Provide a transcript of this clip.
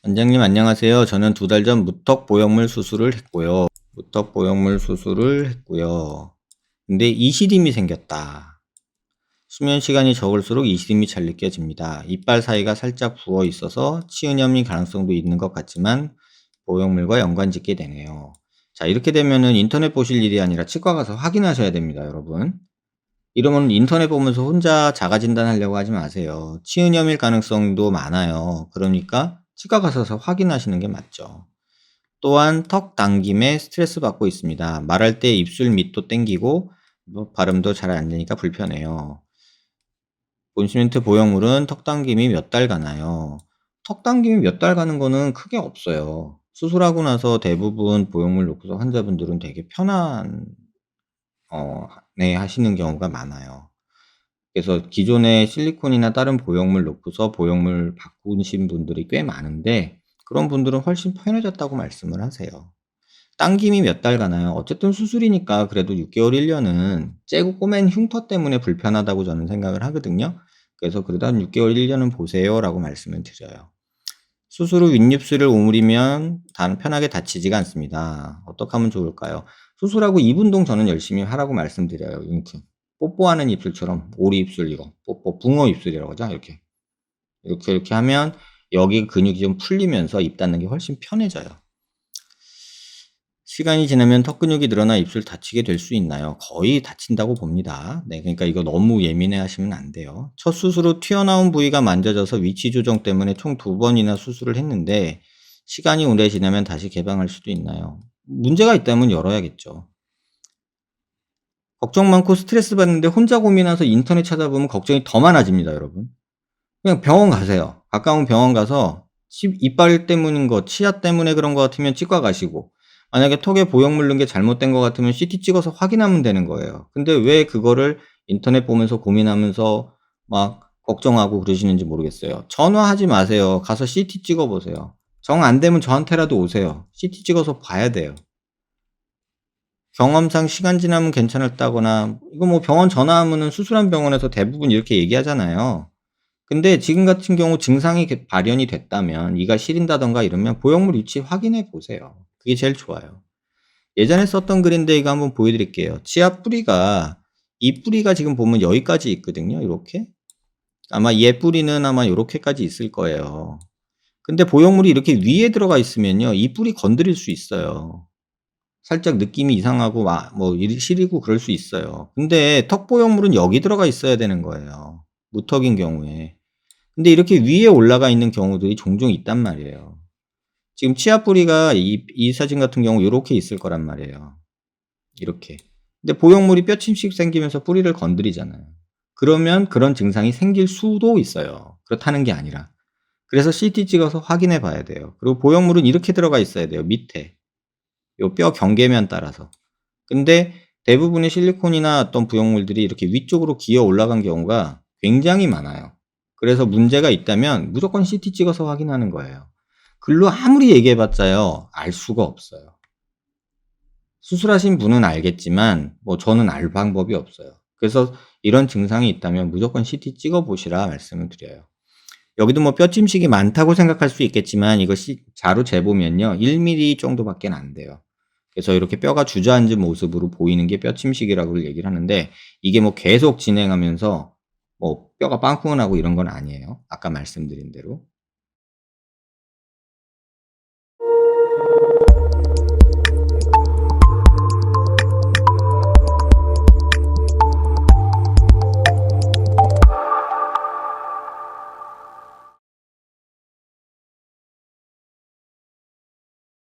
원장님 안녕하세요. 저는 2달 전 무턱 보형물 수술을 했고요. 근데 이시림이 생겼다. 수면 시간이 적을수록 이시림이 잘 느껴집니다. 이빨 사이가 살짝 부어 있어서 치은염일 가능성도 있는 것 같지만 보형물과 연관짓게 되네요. 자, 이렇게 되면은 인터넷 보실 일이 아니라 치과 가서 확인하셔야 됩니다, 여러분. 이러면 인터넷 보면서 혼자 자가 진단하려고 하지 마세요. 치은염일 가능성도 많아요. 그러니까 치과 가서 확인하시는 게 맞죠. 또한 턱 당김에 스트레스 받고 있습니다. 말할 때 입술 밑도 땡기고 발음도 잘 안 되니까 불편해요. 본시멘트 보형물은 턱 당김이 몇 달 가나요? 턱 당김이 몇 달 가는 거는 크게 없어요. 수술하고 나서 대부분 보형물 놓고서 환자분들은 되게 편한 네 하시는 경우가 많아요. 그래서 기존의 실리콘이나 다른 보형물 놓고서 보형물 바꾸신 분들이 꽤 많은데 그런 분들은 훨씬 편해졌다고 말씀을 하세요. 당김이 몇 달 가나요? 어쨌든 수술이니까 그래도 6개월, 1년은 째고 꼬맨 흉터 때문에 불편하다고 저는 생각을 하거든요. 그래서 그래도 한 6개월, 1년은 보세요라고 말씀을 드려요. 수술 후 윗입술을 오므리면 편하게 다치지가 않습니다. 어떻게 하면 좋을까요? 수술하고 2분 저는 열심히 하라고 말씀드려요. 이렇게 뽀뽀하는 입술처럼 오리 입술 이거 뽀뽀 붕어 입술이라고 하죠. 이렇게 하면 여기 근육이 좀 풀리면서 입 닫는 게 훨씬 편해져요. 시간이 지나면 턱 근육이 늘어나 입술 다치게 될 수 있나요? 거의 다친다고 봅니다. 네, 그러니까 이거 너무 예민해 하시면 안 돼요. 첫 수술 후 튀어나온 부위가 만져져서 위치 조정 때문에 총 2번이나 수술을 했는데 시간이 오래 지나면 다시 개방할 수도 있나요? 문제가 있다면 열어야겠죠. 걱정 많고 스트레스 받는데 혼자 고민해서 인터넷 찾아보면 걱정이 더 많아집니다, 여러분. 그냥 병원 가세요. 가까운 병원 가서 이빨 때문인 거, 치아 때문에 그런 거 같으면 치과 가시고, 만약에 턱에 보형물 넣은 게 잘못된 거 같으면 CT 찍어서 확인하면 되는 거예요. 근데 왜 그거를 인터넷 보면서 고민하면서 막 걱정하고 그러시는지 모르겠어요. 전화하지 마세요. 가서 CT 찍어 보세요. 정 안 되면 저한테라도 오세요. CT 찍어서 봐야 돼요. 경험상 시간 지나면 괜찮았다거나, 이거 뭐 병원 전화하면은 수술한 병원에서 대부분 이렇게 얘기하잖아요. 근데 지금 같은 경우 증상이 발현이 됐다면, 이가 시린다던가 이러면 보형물 위치 확인해 보세요. 그게 제일 좋아요. 예전에 썼던 글인데 이거 한번 보여드릴게요. 치아 뿌리가, 이 뿌리가 지금 보면 여기까지 있거든요. 이렇게. 아마 얘 뿌리는 아마 요렇게까지 있을 거예요. 근데 보형물이 이렇게 위에 들어가 있으면요, 이 뿌리 건드릴 수 있어요. 살짝 느낌이 이상하고 뭐 시리고 그럴 수 있어요. 근데 턱 보형물은 여기 들어가 있어야 되는 거예요. 무턱인 경우에. 근데 이렇게 위에 올라가 있는 경우들이 종종 있단 말이에요. 지금 치아 뿌리가 이 사진 같은 경우 요렇게 있을 거란 말이에요. 이렇게. 근데 보형물이 뼈침씩 생기면서 뿌리를 건드리잖아요. 그러면 그런 증상이 생길 수도 있어요. 그렇다는 게 아니라. 그래서 CT 찍어서 확인해 봐야 돼요. 그리고 보형물은 이렇게 들어가 있어야 돼요. 밑에. 요 뼈 경계면 따라서. 근데 대부분의 실리콘이나 어떤 부형물들이 이렇게 위쪽으로 기어 올라간 경우가 굉장히 많아요. 그래서 문제가 있다면 무조건 CT 찍어서 확인하는 거예요. 글로 아무리 얘기해봤자요, 알 수가 없어요. 수술하신 분은 알겠지만 뭐 저는 알 방법이 없어요. 그래서 이런 증상이 있다면 무조건 CT 찍어보시라 말씀을 드려요. 여기도 뭐 뼈짐식이 많다고 생각할 수 있겠지만 이거 자로 재보면요, 1mm 정도밖에 안 돼요. 그래서 이렇게 뼈가 주저앉은 모습으로 보이는 게 뼈침식이라고 얘기를 하는데, 이게 뭐 계속 진행하면서 뭐 뼈가 빵꾸가 나고 이런 건 아니에요. 아까 말씀드린 대로.